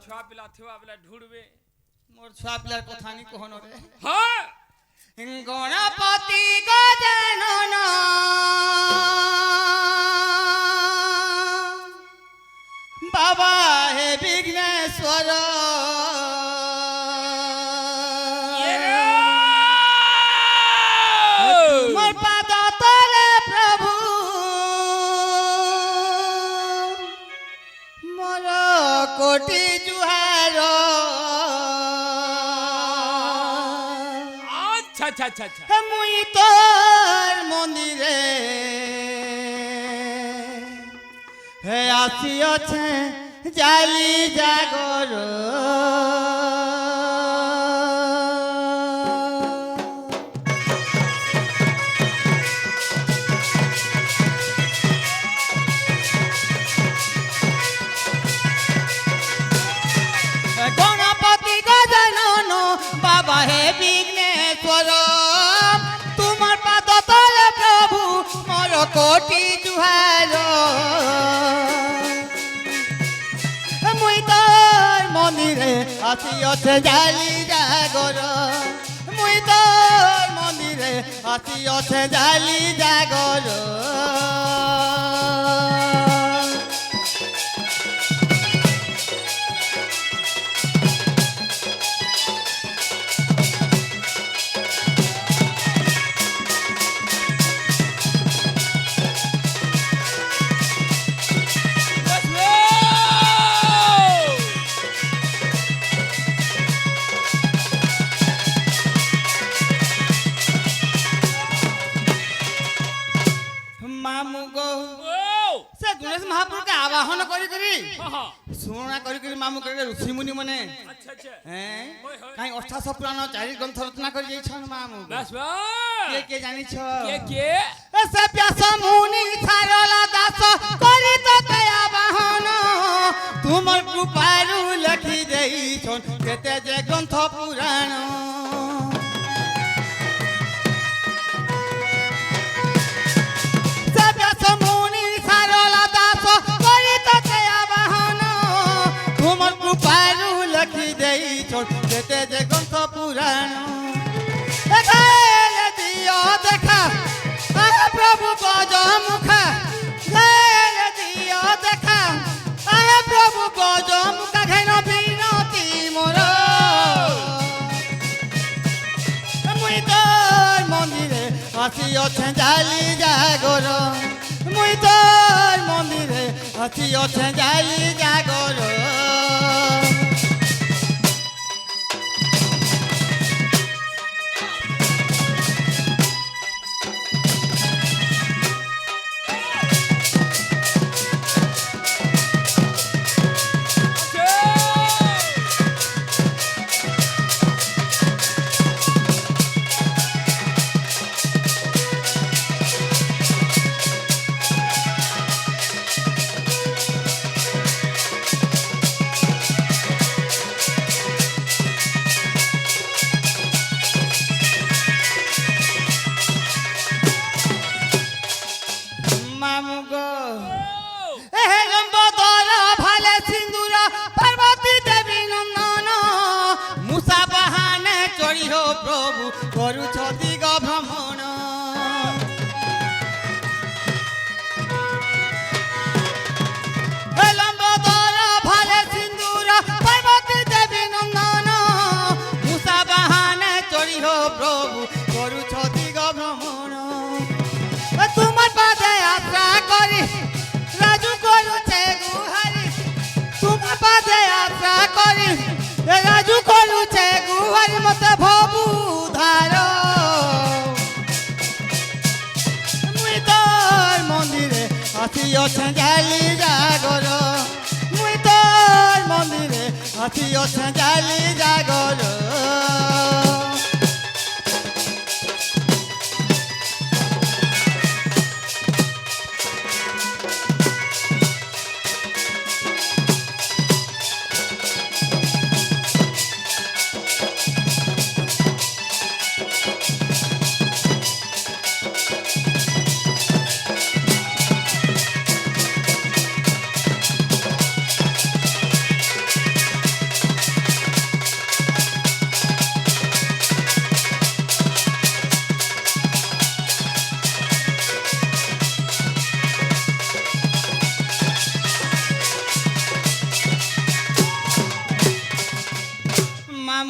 छुआ पिला थुआ पिला ढूंढबे मोर छुआ पिलार कथा नहीं कहनो रे हाँ गणपति गजानन बाबा हे विघ्नेश्वर मोर पाद तले प्रभु मोर कोटि जुहार अच्छा अच्छा अच्छा अच्छा मुई तोर मंदिरे हे आसी अच्छे जाली जागर गणपति गजानन बाबा हे विघ्नेश्वर तुम्हार पाद तले प्रभु मोर कोटि जुहार मुई तोर मंदिरे आसी अच्छे जाली जागर मुई तोर मंदिरे आसी अच्छे जाली जागर मामू गो से गणेश महाप्रभु के आवाहन करी करी सुना करी करी मामू करे ऋषि मुनि मने अच्छा अच्छा हैं काई 800 पुराण 4 ग्रंथ रचना करी जाई छन मामू बस के जानि छ के से व्यास मुनि छारला दास करी तो ते आवाहन तुमर कृपारु लखी देई छन केते जे ग्रंथ पुराण देते जे ग्रंथ पुराण दियो देखा प्रभु गज मुखा दियो देखा प्रभु गज मुखा घेन बिनती मोर मुई तोर मंदिरे आसी अच्छे जाली जागर मुई तोर मंदिरे आसी अच्छे जाली जागर प्रभु करु दिग भ्रमण लंबोदर भाले सिंदूर पार्वती देवी नंदन मूसा बाहाने चढ़ी हो प्रभु करु दिग भ्रमण तुम्हार पादे यात्रा करी राजू करुचे गुहारी तुम्हार पादे यात्रा करी राजू करुचे गुहारी मते भबु धार मुई तोर मंदिरे आसी अच्छे जाली जागर मुई तोर मंदिरे आसी अच्छे जाली जागर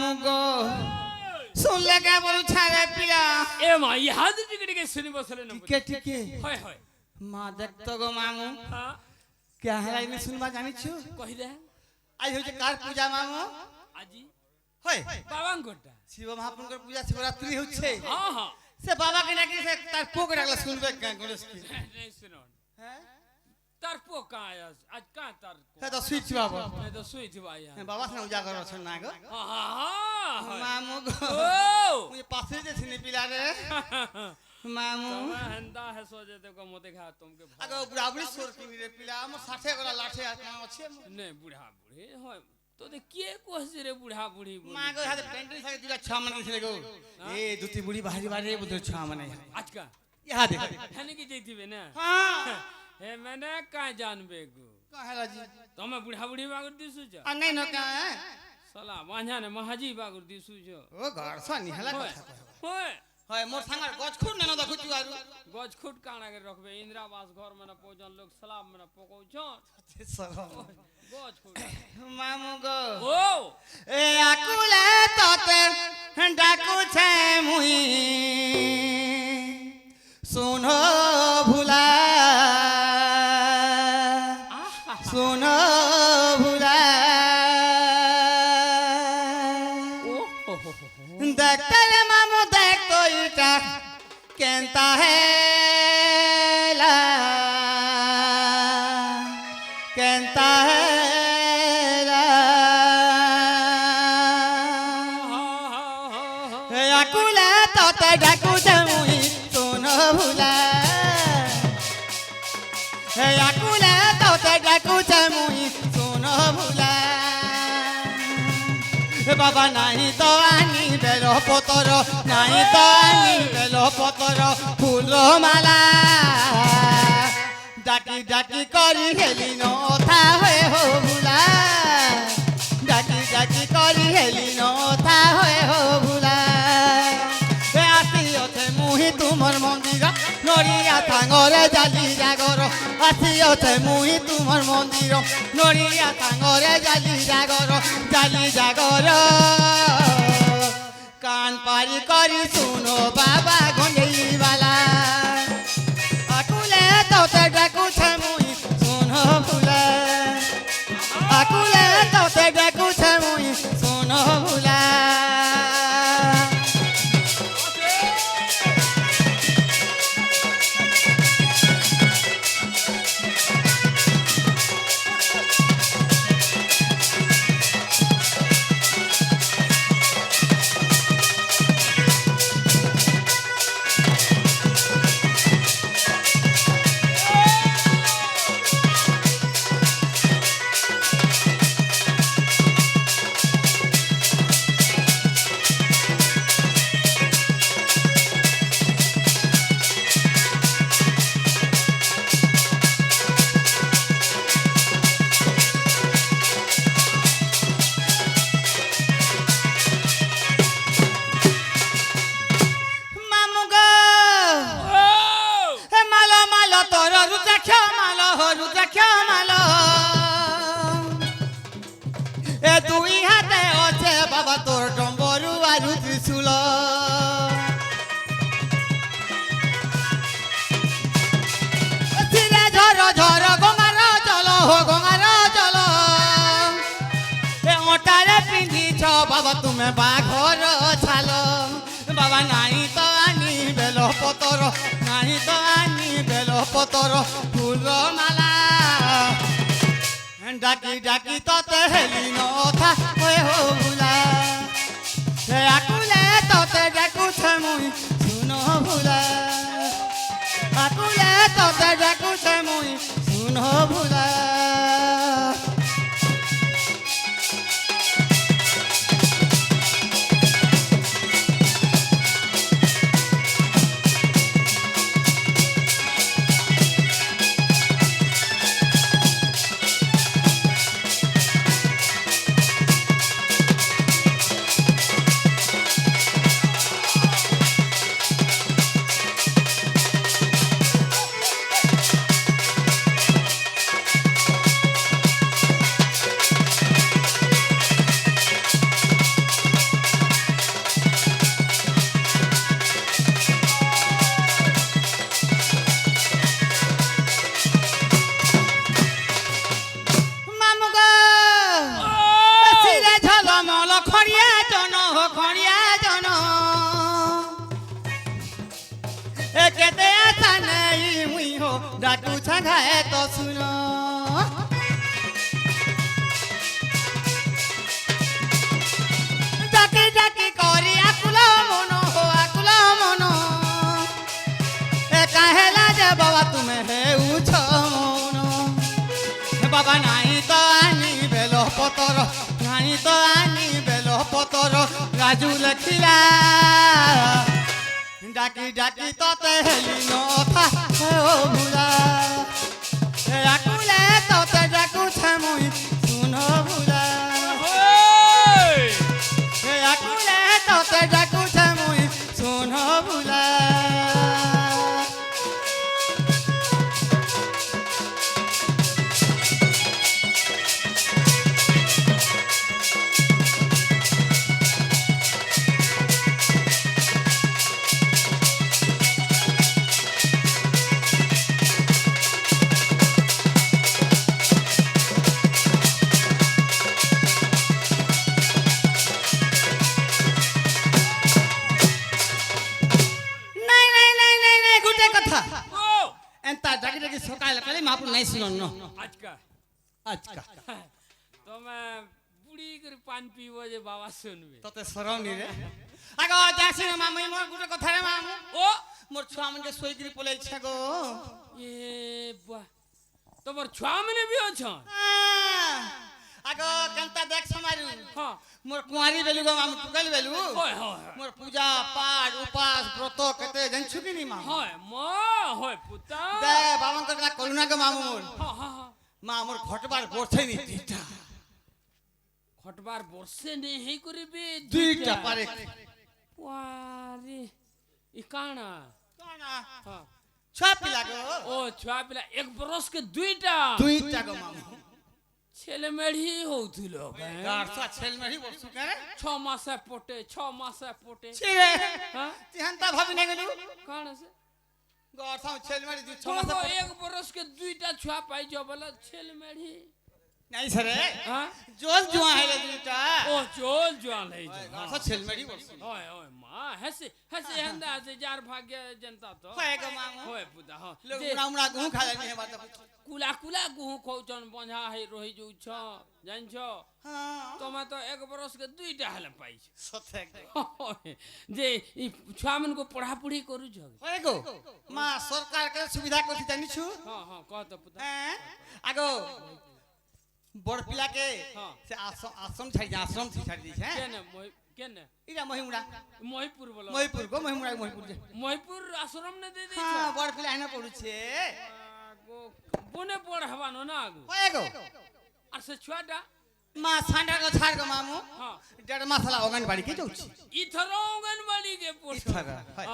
মামু গো শুনলে কে বলু ছাড়ে পিলা এ মা ইহাদ টিকে টিকে শুনি বসলে না টিকে টিকে হয় হয় মা দেখতো গো মামু হ্যাঁ কে হারাইনি শুনবা জানিছো কহি দে আজ হচ্ছে কার পূজা মামু আজি হয় বাবাঙ্গটা শিব মহাপ্রভুর পূজা শিবরাত্রি হচ্ছে হ্যাঁ হ্যাঁ সে বাবাকে নাকি সে তার পোক রাখলা শুনবে গণেশ কি नहीं सुनो হ্যাঁ तार पो कहाँ है आज कहाँ तार সে তো সুইচ বাবা मैं तो सुई थी भाई यहाँ বাবা সঙ্গে উজাগর আছেন না গো हाँ মামু গো ओ মুই পাশে যে ছিনি পিলা রে মামু तुम्हें हंदा है सोचे तो को मोते खा तुमके আগে বুড়াবুড়ি সোর কিনি রে পিলা আমার 60 গলা লাঠে আর কোন আছে नहीं बुढ़ा बुढ़े हो तो दे के कोस रे बुढ़ा बुढ़ी মা গো হাতে পেন্টিং সাথে দুটা ছ মানে ছিল গো এ দুটি বুড়ি বাহারি বাহারি বুঝো ছ মানে आज का ইহা দেখ है नहीं की जैती बे ना হ্যাঁ हे मैंने कहाँ जानबे गो কহেলা জি तो मैं बुढ़ा बुढ़ी बागुर दिसु जा আর নাই ন কা साला वांझा ने महाजी बागुर दिसु जो ও ঘর সানি হেলা কথা होए হয় মোর সাঙ্গার গছ খুন নেন দেখুচু আর गज खुट काना के रखबे इंदिरावास घर में ना पोजन लोग सलाम में ना पकौ छन गज खुट মামু গো ओ এ আকুলে ততে ডাকু ছে মুই শুনো ভুলা শুনো ভুলা দেখতে রে মামু দেখ তো এটা কেনতা হেলা কেনতা হেলা আকুলে ততে ডাকু ছে মুই শুনো ভুলা হে আকুলে ততে ডাকু ছে মুই শুনো ভুলা বাবা নাই তো আনি বেল পতর নাই তো আনি বেল পতর ফুল মালা ডাকি ডাকি করি হেলি নথা হয়ে হো ভুলা ডাকি ডাকি করি হেলি নথা হয়ে হো ভুলা আসি অছে মুহি তুমর মন্দির নড়িয়া সাঙ্গরে জালি জাগর আসি অছে মুহি তুমর মন্দির নড়িয়া সাঙ্গরে জালি জাগর কান পারি করি শুনো বাবা গঞ্জেই বালা আকুলে তোতে ডাকুছে মুই শুনো ভুলা আকুলে তোতে ডাকুছে মুই শুনো ভুলা দুই হাতে আছে বাবা তোর ডম্বরু আর ত্রিশূল ছিরে ঝর ঝর গঙ্গার জল হো গঙ্গার জল এ ওটারে পিন্ধিছ বাবা তুমি বাঘর ছাল বাবা নাই তো আনি বেল পতর নাই তো আনি বেল পতর ফুল মালা ডাকি ডাকি ততে হেলি নথা হয়ে হো ভুলা হে আকুলে ততে ডাকুছে মুই শুনো ভুলা আকুলে ততে ডাকুছে মুই শুনো ভুলা ঘায়ে তো শুনো ডাকি ডাকি করি আকুল মন হো আকুল মন এ কাহেলা যে বাবা তুমি হেউছ মন বাবা নাই তো আনি বেল পতর নাই তো আনি বেল পতর রাজু লেখিলা ডাকি ডাকি ততে হেলি নথা ও ভুলা আকুলে ততে ডাকুছে মুই শুন ভুলা আকুলে ততে ডাকুছে মুই শুন ভুলা সকাল কালে মাপুর নাই শুনন আজকা আজকা তুমি বুড়ি করে পান পিব যে বাবা শুনবে ততে সরম নি রে আগো যাসি না মামু মোর গুটে কথা রে মামু ও মোর ছুয়া মনকে সইগিরি পলাইছে গো এ বাহ তোমার ছুয়া মানে বি অছন আগো কেনতা দেখ সমারু হ্যাঁ মোর কুয়ারি বেলু গো মামু টুকালি বেলু হয় হয় মোর পূজা পাঠ উপাস ব্রত কেতে জানছু কি নি মামু হয় মা হয় পুতা দে বাবাঙ্কর না করুণা গো মামু মোর হ্যাঁ হ্যাঁ হ্যাঁ মা মোর ঘটবার বসে নি দুইটা খটবার বর্ষে নেই হেই করিবে দুইটা পারে ওয়ারে ই কানা কানা হ্যাঁ ছুয়া পিলা গো ও ছুয়া পিলা এক বরস के দুইটা দুইটা গো মামু ছেলে মেঢ়ি হউছিল গারসা ছেল মেহি বসু করে 6 মাসে পটে 6 মাসে পটে ছিরে হ্যাঁ তিহানতা ভাবি না গেলু কানা সে গারসা ছেল মেহি দুই ছ তোমাকে মাস এক বরস के দুইটা ছুয়া পাই যাও বলে ছেলে মেঢ়ি নাই সরে হ্যাঁ জোল জুয়া হেলে দুইটা ও চল জোয়ান হই যা গারসা ছেল মেহি বসু ওই ওই মা হেসে হেসে হন্দা আছে যার ভাগ্য जनता তো হয় গো মামু হয় পুতা হ্যাঁ লোক যে মুড়া মুড়া গুহ খালে নি হেবা তো কুলা কুলা গুহ খৌচন বন্ধা হই রহি যাউছ জানছ হ্যাঁ তোমা তো এক বরস के দুইটা হেলে পাইছ সতে যে ই ছুয়া মন को পড়া পড়ি করু ছ হয় গো মা সরকার কে সুবিধা করছি জানিছু হ্যাঁ হ্যাঁ কহ তো পুতা হ্যাঁ আগো বড় পিলা কে হ্যাঁ। সে আশ্রম ছাড়ি দিছে হ্যাঁ কেনে মই কেনে ইরা মহিমুড়া মহিপুর বলো মহিপুর গো মহিপুর যে মহিপুর আশ্রম নে দে দে হ্যাঁ বড় পিলা এনে পড়ুছে গো বনে পড় হবানো না গো হয় গো আর সে ছুয়াটা মা সান্ডা গো ছাড় গো মামু হ্যাঁ দেড় মাসালা অগান বাড়ি কে যাচ্ছি ইথর অঙ্গনবাড়ি কে পড়ছ ইথর, হয়।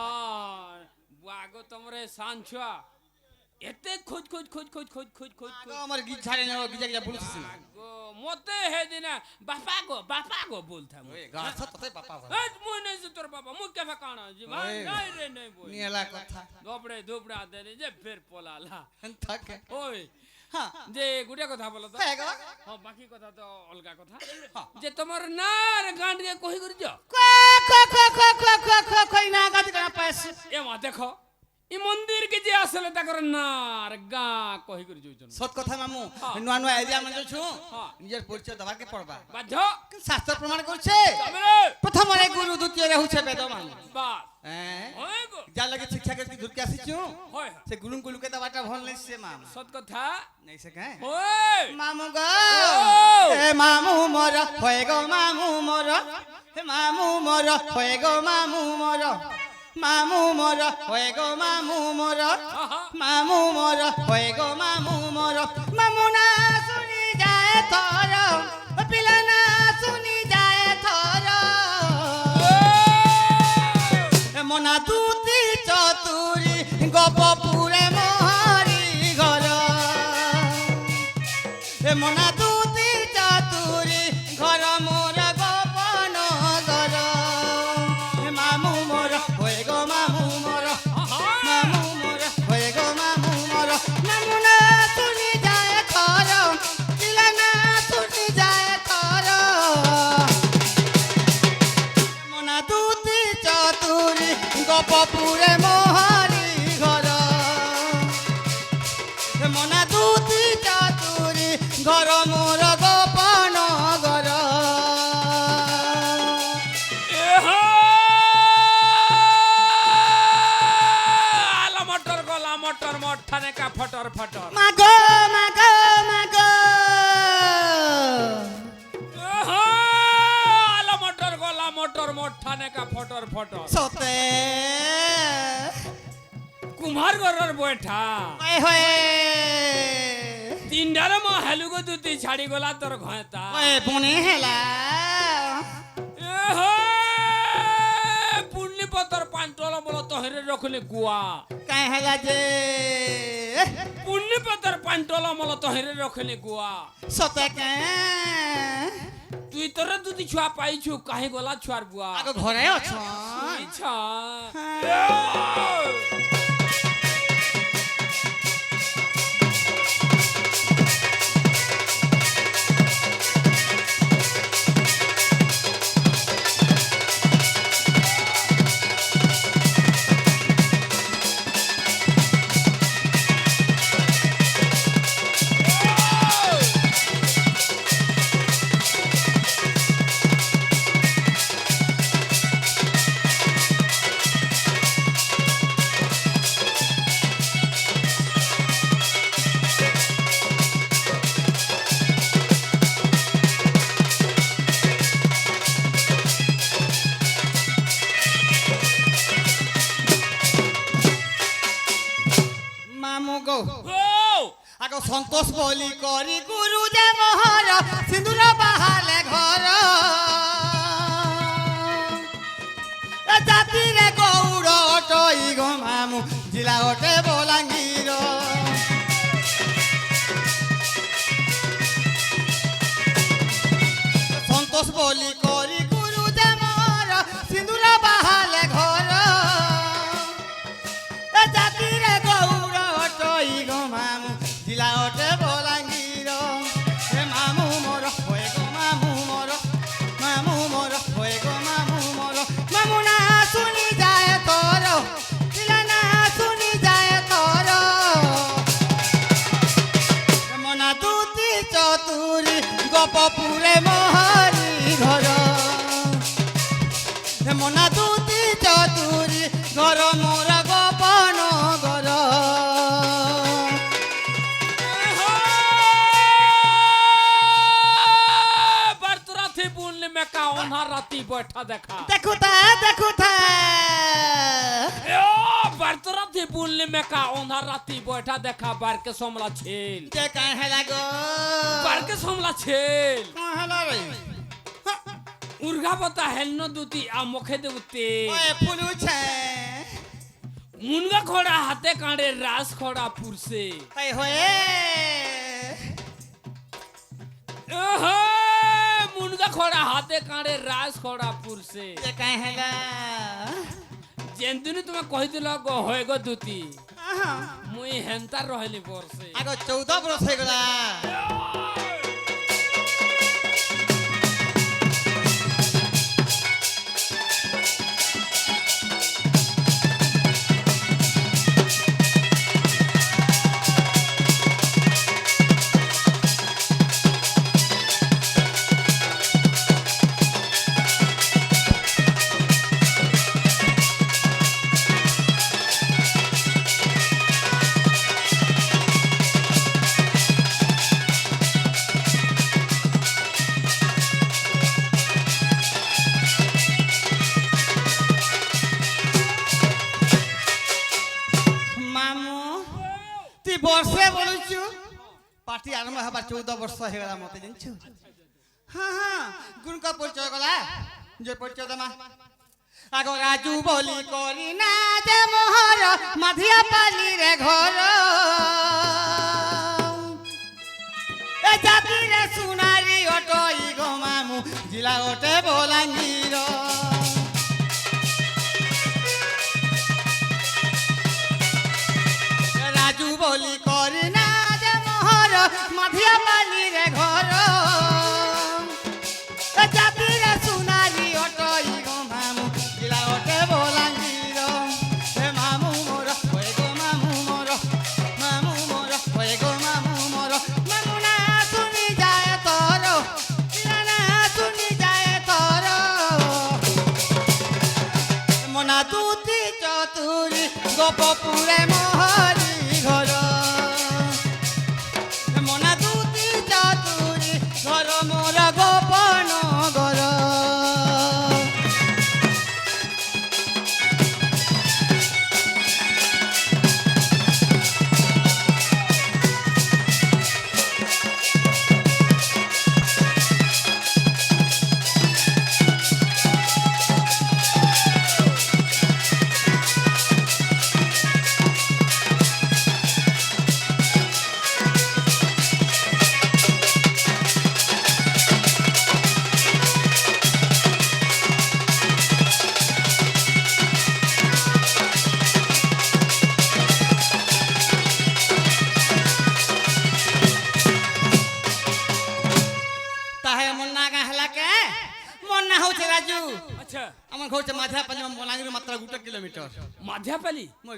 বাগো তোমরে সানছুয়া এতে খোঁজ খোঁজ খোঁজ খোঁজ খোঁজ খোঁজ খোঁজ আগো আমার গি ছাড়ে না গিজা গিজা বলছিস না গো মতে হে দিনা বাপা গো বলতাম ওই গাছ ততে বাপা ভাই এ মুই নাই যে তোর বাবা মুই কেফা কানা জি ভাই ওই। নাই রে নাই বই নিয়েলা কথা দবড়ে দবড়া দেনে যে ফের পলালা থাকে ওই হ্যাঁ যে গুড়া কথা বলো তো হয় গো হ্যাঁ বাকি কথা তো অলগা কথা যে তোমার নার গান্ডকে কই করি যাও কই না গাদি না পাস এ মা দেখো ই মন্দির কে যে আসলে তাকর নার গা কই করি যাউছন সত কথা মামু হ্যাঁ। নুয়া নুয়া এরিয়া মানে যাচ্ছু হ্যাঁ। নিজের পরিচয় দেবার কে পড়বা বাধ্য শাস্ত্র প্রমাণ করছে তবে প্রথমরে গুরু দ্বিতীয়রে হচ্ছে বেদ মামু বাস হ্যাঁ হয় গো যা লাগে শিক্ষা করতে ঘুরকে আসিছু হয় সে গুরু গুলুকে দেবাটা ভল নাই সে মামু সত কথা নাই সে কায় ওই মামু গো ও। এ মামু মোর হয়ে গো মামু মোর হে মামু মোর হয়ে গো মামু মোর মামু মোর হয়ে গো মামু মোর আহা মামু মোর হয়ে গো মামু মোর মামু না শুনি যায় থর পিলা না শুনি যায় থর মনা দুতি চতুরি গপপুরে মহারি ঘর মনা দুতি চতুরি ঘর মোর গোপন ঘর মামু মোর হয়ে গো মামু মোর আহা মামু মোর হয়ে গো মামু মোর মামু না শুনি যায় থর পিলা না শুনি যায় থর মনা দুতি চতুরি গপপুরে মহারি ঘর তোর মোঠা নেকা ফটর ফটর সতে কুমার ঘরের বৈঠা ওই হয়ে তিনটার মা হেলুগো দুটি ছাড়ি গলা তোর ঘয়তা ওই বনে হেলা পুণ্যি পতর পান্টল বল তহরে রখলে গুয়া কাই হেলা যে পুণ্যি পতর পান্টল মল তহরে রখলে গুয়া সতে কে তুই তোরে দুটি ছুয়া পাইছু কাহে গলা ছুয়ার বুয়া আগ ঘরে অছ ইচ্ছা মামু গো ও আগ সন্তোষ বলি করি গুরু যে মোহর সিঁদুর বাহালে ঘর এ জাতিরে গৌর অটই গো মামু জিলা অটে বলাঙ্গীর সন্তোষ বলি করি গুরু যে মোহর সিঁদুর বাহালে ঘর এ জাতিরে গৌর অটই গো মামু জিলা অটে বলাঙ্গীর হে মামু মোর হয়ে গো মামু মোর হয়ে গো মামু মোর মামু না শুনি যায় তোর জিলা না শুনি যায় তোর মনা দুতি চতুরি গোপপুরে মহারি ঘর মনা দুতি চতুরি ঘর মোর গোপন ঘর বারতরাথি পুণ্যি মেকা অনহার রাতি বৈঠা দেখা দেখো তা বারতরাথি পুণ্যি মেকা অনহার রাতি বৈঠা দেখা বারকে সমলা ছিল যে কাই হেলা গো বারকে সমলা ছিল হেলা রে উর্গা পতা হেলন দুটি আ মুখে দেউতে ওই ফুলুছে মুনগা খড়া হাতে কাঁড়ে রাস খড়া পুরসে ওই হয়ে মুনগা খড়া হাতে কাঁড়ে রাস খড়া পুরসে যে কাই হেলা যেদিন তুমি কহিদিল গো হয়ে গো দুটি মুই হেন্তার রহলি বর্ষে আগ 14 বরস হয়ে গলা বর্ষে বলুছু পার্টি আরম্ভ হবার 14 বর্ষ হয়ে গেল মতে জানছু হ্যাঁ গুণকা পরিচয় গলা যে পরিচয় দেমা আগ রাজু বলি করি না যে মোহর মাধিয়া পালি রে ঘর এ জাতি রে সুনারি অটই গো মামু জিলা অটে বলাঙ্গীর রাজু বলি করি না যে মোহর মাধিয়া পালি রে ঘর জাতি রে সুনারি অটই গো মামু জিলা অটে বলাঙ্গীর হে মামু মোর হয়ে গো মামু মোর হয়ে গো মামু মোর মামু না শুনি যায় তোর জিলা না শুনি যায় তোর মনা দুতি চতুরি গোপপুরে মহরি ঘর মনা দুতি চতুরি ঘর মোর গোপন ঘর আচ্ছা আমার ঘর হচ্ছে মাঝা পালি বলাঙ্গির মাত্র 2 কিলোমিটার মাঝা পালি মই